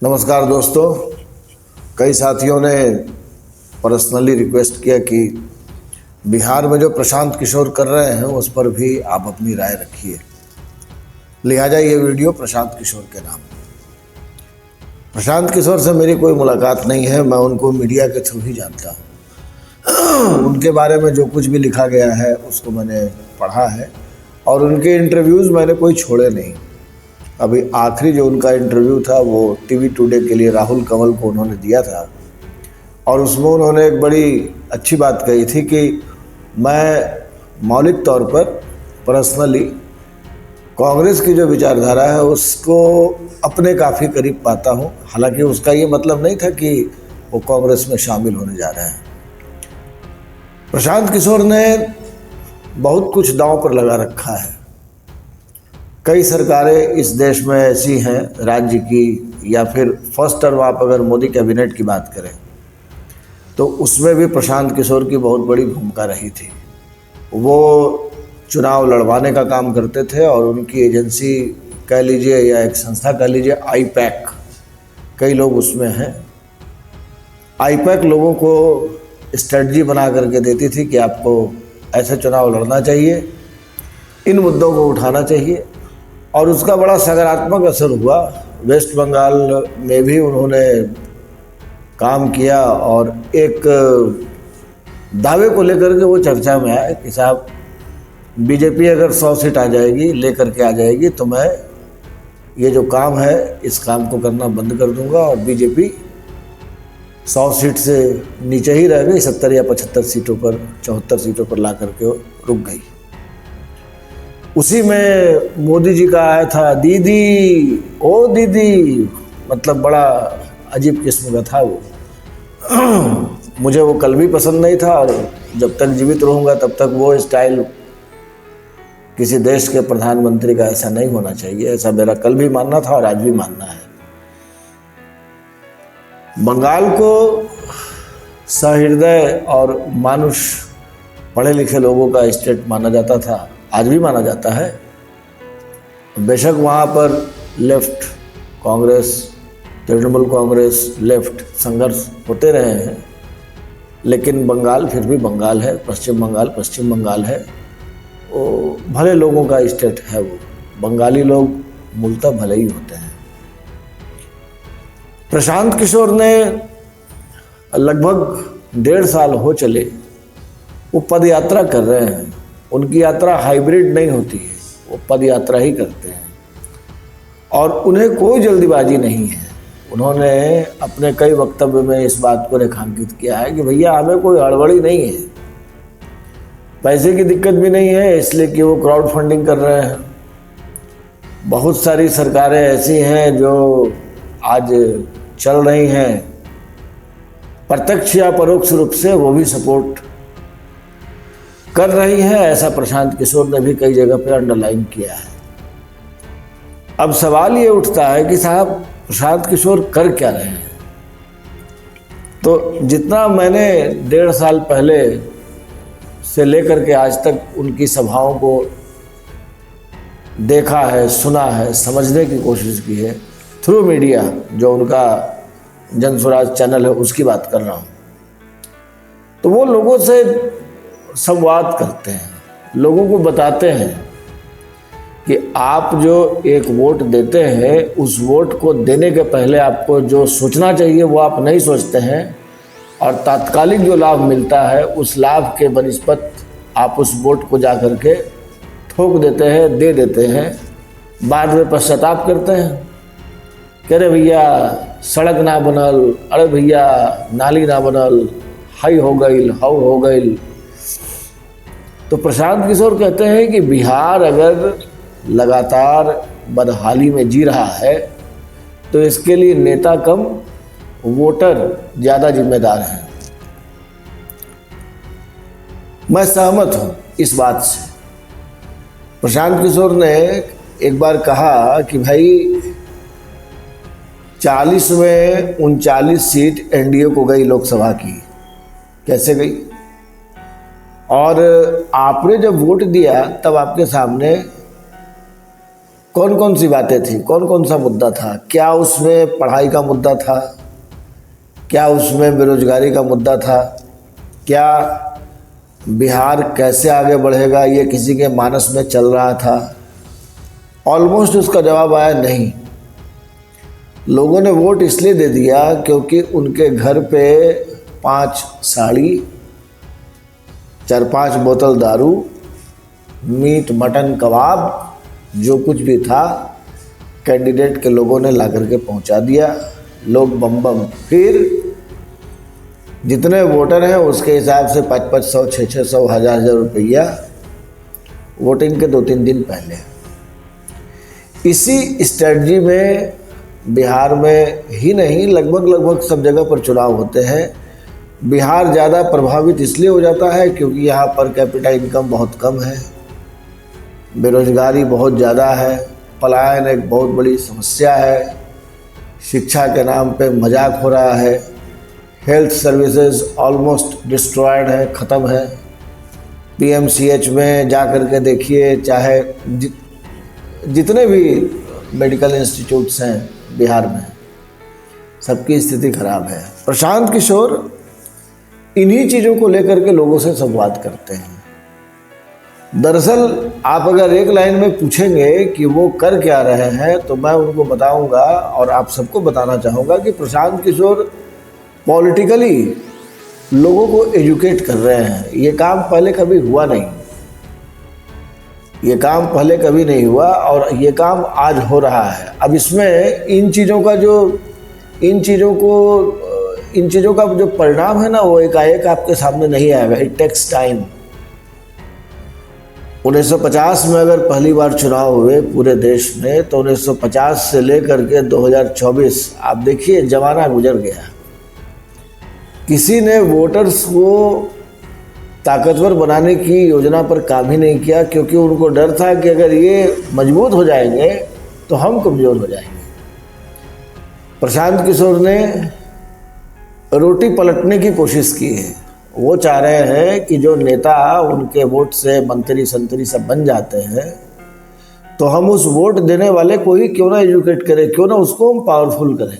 नमस्कार दोस्तों। कई साथियों ने पर्सनली रिक्वेस्ट किया कि बिहार में जो प्रशांत किशोर कर रहे हैं उस पर भी आप अपनी राय रखिए, लिहाजा ये वीडियो प्रशांत किशोर के नाम। प्रशांत किशोर से मेरी कोई मुलाकात नहीं है, मैं उनको मीडिया के थ्रू ही जानता हूँ। उनके बारे में जो कुछ भी लिखा गया है उसको मैंने पढ़ा है और उनके इंटरव्यूज़ मैंने कोई छोड़े नहीं। अभी आखिरी जो उनका इंटरव्यू था वो टीवी टुडे के लिए राहुल कंवल को उन्होंने दिया था और उसमें उन्होंने एक बड़ी अच्छी बात कही थी कि मैं मौलिक तौर पर पर्सनली कांग्रेस की जो विचारधारा है उसको अपने काफ़ी करीब पाता हूँ। हालांकि उसका ये मतलब नहीं था कि वो कांग्रेस में शामिल होने जा रहे हैं। प्रशांत किशोर ने बहुत कुछ दांव पर लगा रखा है। कई सरकारें इस देश में ऐसी हैं राज्य की, या फिर फर्स्ट टर्म आप अगर मोदी कैबिनेट की बात करें तो उसमें भी प्रशांत किशोर की बहुत बड़ी भूमिका रही थी। वो चुनाव लड़वाने का काम करते थे और उनकी एजेंसी कह लीजिए या एक संस्था कह लीजिए आईपैक, कई लोग उसमें हैं। आईपैक लोगों को स्ट्रेटजी बना करके देती थी कि आपको ऐसे चुनाव लड़ना चाहिए, इन मुद्दों को उठाना चाहिए, और उसका बड़ा सकारात्मक असर हुआ। वेस्ट बंगाल में भी उन्होंने काम किया और एक दावे को लेकर के वो चर्चा में आए कि साहब बीजेपी अगर 100 सीट आ जाएगी, लेकर के आ जाएगी, तो मैं ये जो काम है इस काम को करना बंद कर दूंगा। और बीजेपी 100 सीट से नीचे ही रह गई, 70 या 75 सीटों पर, 74 सीटों पर ला करके रुक गई। उसी में मोदी जी का आया था दीदी ओ दीदी, मतलब बड़ा अजीब किस्म का था वो। मुझे वो कल भी पसंद नहीं था और जब तक जीवित रहूँगा तब तक वो स्टाइल किसी देश के प्रधानमंत्री का ऐसा नहीं होना चाहिए। ऐसा मेरा कल भी मानना था और आज भी मानना है। बंगाल को सहृदय और मानुष पढ़े लिखे लोगों का स्टेट माना जाता था, आज भी माना जाता है। बेशक वहाँ पर लेफ्ट कांग्रेस, तृणमूल कांग्रेस, लेफ्ट संघर्ष होते रहे हैं, लेकिन बंगाल फिर भी बंगाल है। पश्चिम बंगाल है। वो भले लोगों का स्टेट है। वो बंगाली लोग मूलतः भले ही होते हैं। प्रशांत किशोर ने लगभग 1.5 साल हो चले वो पद यात्रा कर रहे हैं। उनकी यात्रा हाइब्रिड नहीं होती है, वो पद यात्रा ही करते हैं और उन्हें कोई जल्दीबाजी नहीं है। उन्होंने अपने कई वक्तव्य में इस बात को रेखांकित किया है कि भैया हमें कोई हड़बड़ी नहीं है, पैसे की दिक्कत भी नहीं है, इसलिए कि वो क्राउड फंडिंग कर रहे हैं। बहुत सारी सरकारें ऐसी हैं जो आज चल रही हैं, प्रत्यक्ष या परोक्ष रूप से वो भी सपोर्ट कर रही है। ऐसा प्रशांत किशोर ने भी कई जगह पे अंडरलाइन किया है। अब सवाल ये उठता है कि साहब प्रशांत किशोर कर क्या रहे हैं? तो जितना मैंने 1.5 साल पहले से लेकर के आज तक उनकी सभाओं को देखा है, सुना है, समझने की कोशिश की है थ्रू मीडिया, जो उनका जन स्वराज चैनल है उसकी बात कर रहा हूँ, तो वो लोगों से संवाद करते हैं, लोगों को बताते हैं कि आप जो एक वोट देते हैं उस वोट को देने के पहले आपको जो सोचना चाहिए वो आप नहीं सोचते हैं, और तात्कालिक जो लाभ मिलता है उस लाभ के बनिस्बत आप उस वोट को जा कर के ठोक देते हैं, दे देते हैं, बाद में पश्चाताप करते हैं। कह रहे भैया सड़क ना बनल, अरे भैया नाली ना बनल, हाई हो गई, हाउ हो गई। तो प्रशांत किशोर कहते हैं कि बिहार अगर लगातार बदहाली में जी रहा है तो इसके लिए नेता कम वोटर ज़्यादा जिम्मेदार हैं। मैं सहमत हूँ इस बात से। प्रशांत किशोर ने एक बार कहा कि भाई 40 में 39 सीट एनडीए को गई लोकसभा की, कैसे गई? और आपने जब वोट दिया तब आपके सामने कौन कौन सी बातें थी, कौन कौन सा मुद्दा था? क्या उसमें पढ़ाई का मुद्दा था? क्या उसमें बेरोजगारी का मुद्दा था? क्या बिहार कैसे आगे बढ़ेगा ये किसी के मानस में चल रहा था? ऑलमोस्ट उसका जवाब आया नहीं। लोगों ने वोट इसलिए दे दिया क्योंकि उनके घर पे 5 साड़ी, 4-5 बोतल दारू, मीट मटन कबाब जो कुछ भी था कैंडिडेट के लोगों ने ला करके पहुंचा दिया। लोग बम बम। फिर जितने वोटर हैं उसके हिसाब से 500, 600, 1000 रुपया वोटिंग के 2-3 दिन पहले। इसी स्ट्रेटजी में बिहार में ही नहीं लगभग सब जगह पर चुनाव होते हैं। बिहार ज़्यादा प्रभावित इसलिए हो जाता है क्योंकि यहाँ पर कैपिटा इनकम बहुत कम है, बेरोजगारी बहुत ज़्यादा है, पलायन एक बहुत बड़ी समस्या है, शिक्षा के नाम पे मजाक हो रहा है, हेल्थ सर्विसेज ऑलमोस्ट डिस्ट्रॉयड है, ख़त्म है। PMCH में जा कर के देखिए, चाहे जितने भी मेडिकल इंस्टीट्यूट्स हैं बिहार में, सबकी स्थिति खराब है। प्रशांत किशोर इन्हीं चीज़ों को लेकर के लोगों से संवाद करते हैं। दरअसल आप अगर एक लाइन में पूछेंगे कि वो कर क्या रहे हैं तो मैं उनको बताऊंगा और आप सबको बताना चाहूँगा कि प्रशांत किशोर पॉलिटिकली लोगों को एजुकेट कर रहे हैं। ये काम पहले कभी हुआ नहीं, ये काम पहले कभी नहीं हुआ और ये काम आज हो रहा है। अब इसमें इन चीज़ों का जो परिणाम है ना, वो एकाएक आपके सामने नहीं आएगा। It takes time. 1950 में अगर पहली बार चुनाव हुए पूरे देश में तो 1950 से लेकर के 2024 आप देखिए जमाना गुजर गया। किसी ने वोटर्स को ताकतवर बनाने की योजना पर काम ही नहीं किया क्योंकि उनको डर था कि अगर ये मजबूत हो जाएंगे तो हम कमज़ोर हो जाएंगे। प्रशांत किशोर ने रोटी पलटने की कोशिश की है। वो चाह रहे हैं कि जो नेता उनके वोट से मंत्री संतरी सब बन जाते हैं तो हम उस वोट देने वाले को ही क्यों ना एजुकेट करें, क्यों ना उसको हम पावरफुल करें,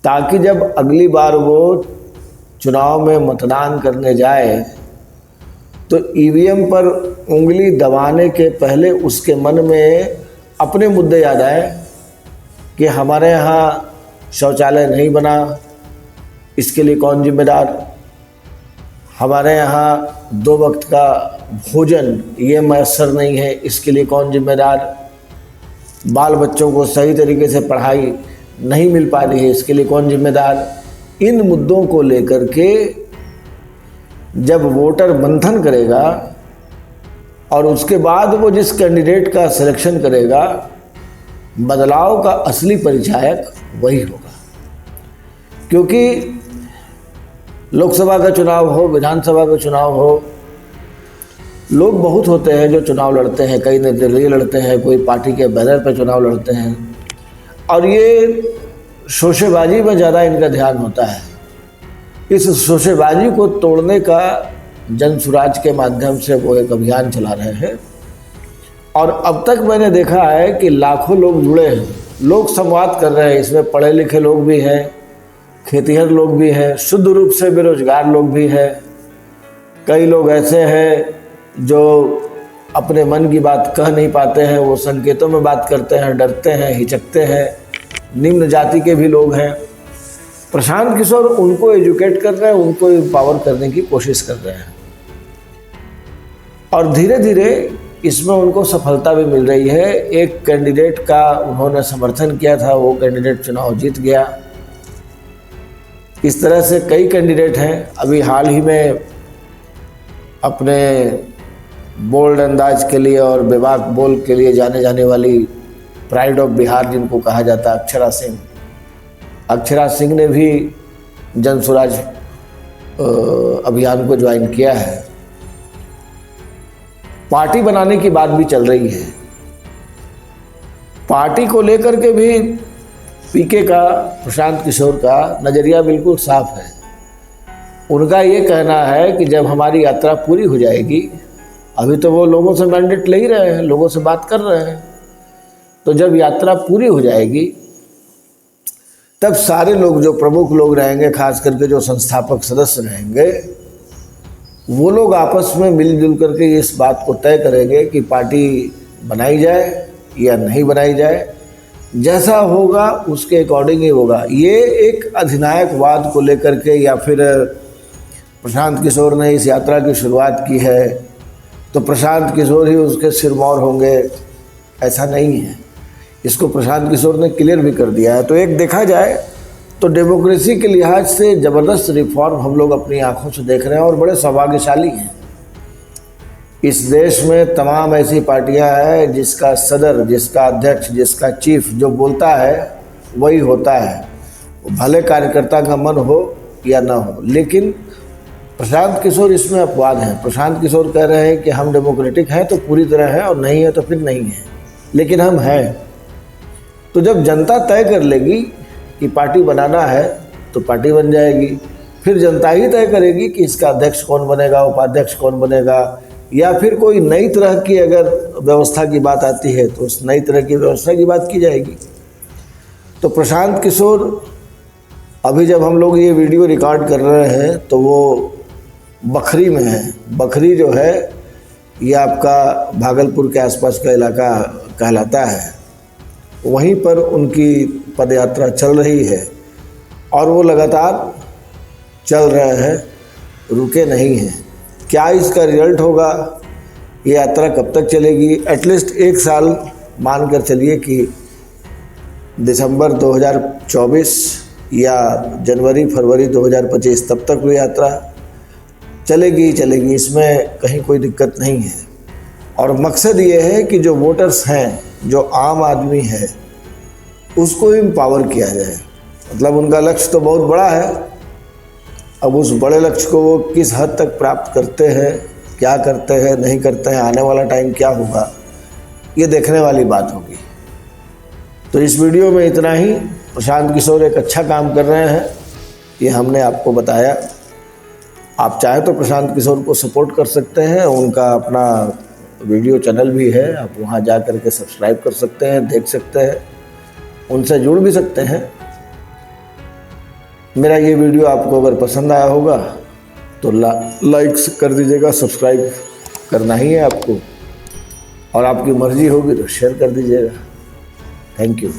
ताकि जब अगली बार वो चुनाव में मतदान करने जाए तो EVM पर उंगली दबाने के पहले उसके मन में अपने मुद्दे याद आए कि हमारे यहाँ शौचालय नहीं बना, इसके लिए कौन जिम्मेदार? हमारे यहाँ 2 वक्त का भोजन ये मैसर नहीं है, इसके लिए कौन जिम्मेदार? बाल बच्चों को सही तरीके से पढ़ाई नहीं मिल पा रही है, इसके लिए कौन जिम्मेदार? इन मुद्दों को लेकर के जब वोटर मंथन करेगा और उसके बाद वो जिस कैंडिडेट का सिलेक्शन करेगा, बदलाव का असली परिचायक वही होगा। क्योंकि लोकसभा का चुनाव हो, विधानसभा का चुनाव हो, लोग बहुत होते हैं जो चुनाव लड़ते हैं, कई निर्दलीय लड़ते हैं, कोई पार्टी के बैनर पर चुनाव लड़ते हैं और ये शोशेबाजी में ज़्यादा इनका ध्यान होता है। इस शोशेबाजी को तोड़ने का जन सुराज के माध्यम से वो एक अभियान चला रहे हैं और अब तक मैंने देखा है कि लाखों लोग जुड़े हैं, लोग संवाद कर रहे हैं। इसमें पढ़े लिखे लोग भी हैं, खेतिहर लोग भी हैं, शुद्ध रूप से बेरोजगार लोग भी हैं, कई लोग ऐसे हैं जो अपने मन की बात कह नहीं पाते हैं, वो संकेतों में बात करते हैं, डरते हैं, हिचकते हैं, निम्न जाति के भी लोग हैं। प्रशांत किशोर उनको एजुकेट कर रहे हैं, उनको एम्पावर करने की कोशिश कर रहे हैं और धीरे धीरे इसमें उनको सफलता भी मिल रही है। एक कैंडिडेट का उन्होंने समर्थन किया था, वो कैंडिडेट चुनाव जीत गया। इस तरह से कई कैंडिडेट हैं। अभी हाल ही में अपने बोल्ड अंदाज के लिए और बेबाक बोल के लिए जाने जाने वाली प्राइड ऑफ बिहार जिनको कहा जाता है, अक्षरा सिंह ने भी जन स्वराज अभियान को ज्वाइन किया है। पार्टी बनाने की बात भी चल रही है। पार्टी को लेकर के भी पीके का, प्रशांत किशोर का नज़रिया बिल्कुल साफ है। उनका ये कहना है कि जब हमारी यात्रा पूरी हो जाएगी, अभी तो वो लोगों से मैंडेट ले ही रहे हैं, लोगों से बात कर रहे हैं, तो जब यात्रा पूरी हो जाएगी तब सारे लोग, जो प्रमुख लोग रहेंगे, खास करके जो संस्थापक सदस्य रहेंगे, वो लोग आपस में मिलजुल करके इस बात को तय करेंगे कि पार्टी बनाई जाए या नहीं बनाई जाए। जैसा होगा उसके अकॉर्डिंग ही होगा। ये एक अधिनायकवाद को लेकर के या फिर प्रशांत किशोर ने इस यात्रा की शुरुआत की है तो प्रशांत किशोर ही उसके सिरमौर होंगे, ऐसा नहीं है। इसको प्रशांत किशोर ने क्लियर भी कर दिया है। तो एक देखा जाए तो डेमोक्रेसी के लिहाज से ज़बरदस्त रिफॉर्म हम लोग अपनी आंखों से देख रहे हैं और बड़े सौभाग्यशाली हैं। इस देश में तमाम ऐसी पार्टियां हैं जिसका सदर, जिसका अध्यक्ष, जिसका चीफ जो बोलता है वही होता है, भले कार्यकर्ता का मन हो या ना हो। लेकिन प्रशांत किशोर इसमें अपवाद हैं। प्रशांत किशोर कह रहे हैं कि हम डेमोक्रेटिक हैं तो पूरी तरह हैं और नहीं है तो फिर नहीं है, लेकिन हम हैं। तो जब जनता तय कर लेगी कि पार्टी बनाना है तो पार्टी बन जाएगी। फिर जनता ही तय करेगी कि इसका अध्यक्ष कौन बनेगा, उपाध्यक्ष कौन बनेगा, या फिर कोई नई तरह की अगर व्यवस्था की बात आती है तो उस नई तरह की व्यवस्था की बात की जाएगी। तो प्रशांत किशोर, अभी जब हम लोग ये वीडियो रिकॉर्ड कर रहे हैं तो वो बखरी में है। बखरी जो है ये आपका भागलपुर के आसपास का इलाका कहलाता है। वहीं पर उनकी पदयात्रा चल रही है और वो लगातार चल रहे हैं, रुके नहीं हैं। क्या इसका रिजल्ट होगा, ये यात्रा कब तक चलेगी? एटलीस्ट 1 साल मान कर चलिए कि दिसंबर 2024 या जनवरी फरवरी 2025 तब तक वो यात्रा चलेगी ही चलेगी, इसमें कहीं कोई दिक्कत नहीं है। और मकसद ये है कि जो वोटर्स हैं, जो आम आदमी है, उसको एम्पावर किया जाए। मतलब उनका लक्ष्य तो बहुत बड़ा है। अब उस बड़े लक्ष्य को वो किस हद तक प्राप्त करते हैं, क्या करते हैं, नहीं करते हैं, आने वाला टाइम क्या होगा, ये देखने वाली बात होगी। तो इस वीडियो में इतना ही। प्रशांत किशोर एक अच्छा काम कर रहे हैं, ये हमने आपको बताया। आप चाहे तो प्रशांत किशोर को सपोर्ट कर सकते हैं। उनका अपना वीडियो चैनल भी है, आप वहाँ जा कर के सब्सक्राइब कर सकते हैं, देख सकते हैं, उनसे जुड़ भी सकते हैं। मेरा ये वीडियो आपको अगर पसंद आया होगा तो लाइक कर दीजिएगा, सब्सक्राइब करना ही है आपको, और आपकी मर्ज़ी होगी तो शेयर कर दीजिएगा। Thank you.